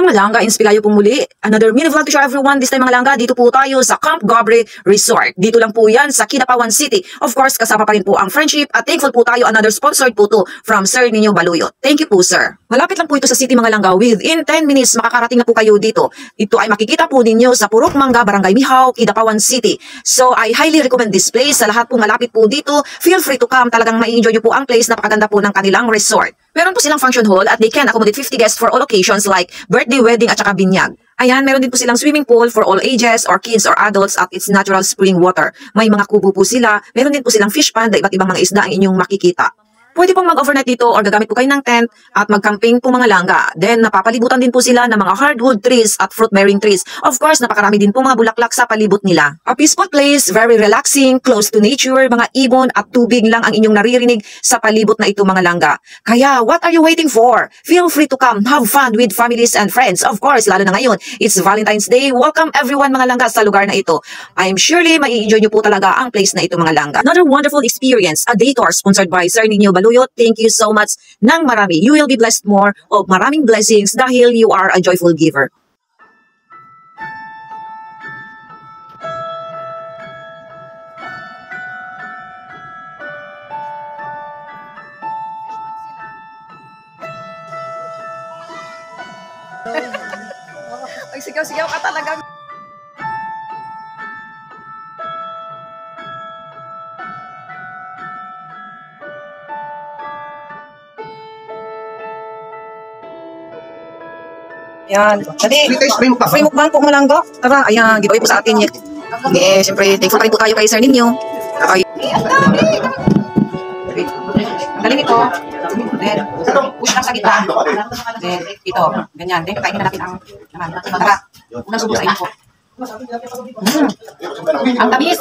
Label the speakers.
Speaker 1: Mga langga, inspirayo po muli. Another mini vlog to show everyone. This time mga langga, dito po tayo sa Camp Gabre Resort. Dito lang po yan sa Kidapawan City. Of course, kasama pa rin po ang friendship at thankful po tayo. Another sponsored po to from Sir Nino Baluyot. Thank you po, sir. Malapit lang po ito sa city mga langga. Within 10 minutes, makakarating na po kayo dito. Ito ay makikita po ninyo sa Purok Mangga, Barangay Mihaw, Kidapawan City. So, I highly recommend this place. Sa lahat po malapit po dito, feel free to come. Talagang ma-enjoy nyo po ang place. Napakaganda po ng kanilang resort. Meron po silang function hall at they can accommodate 50 guests for all occasions like birthday, wedding at saka binyag. Ayan, meron din po silang swimming pool for all ages or kids or adults at its natural spring water. May mga kubo po sila. Meron din po silang fish pond na iba't ibang mga isda ang inyong makikita. Pwede pong mag-overnight dito or gagamit po kayo ng tent at mag-camping po mga langga. Then, napapalibutan din po sila ng mga hardwood trees at fruit-bearing trees. Of course, napakarami din po mga bulaklak sa palibot nila. A peaceful place, very relaxing, close to nature, mga ibon at tubig lang ang inyong naririnig sa palibot na ito mga langga. Kaya, what are you waiting for? Feel free to come, have fun with families and friends. Of course, lalo na ngayon, it's Valentine's Day. Welcome everyone mga langga sa lugar na ito. I'm surely mai-enjoy nyo po talaga ang place na ito mga langga. Another wonderful experience, a day tour sponsored by Sir Nino Baluyot. Thank you so much ng marami. You will be blessed more of maraming blessings dahil you are a joyful giver.
Speaker 2: Ay, sigaw-sigaw ka talaga.
Speaker 1: Ayan. Dali. Free mukbang po mga langga. Tara, ayan. Giveaway po sa atin. Eh, siyempre, thankful pa rin po tayo kay Sir Nino. Ay. Galing ito. Then, push lang sa gitna. Then, ito. Ganyan. Then, kainin na natin ang naman. Tara. Unang subo sa info. Ang tamis.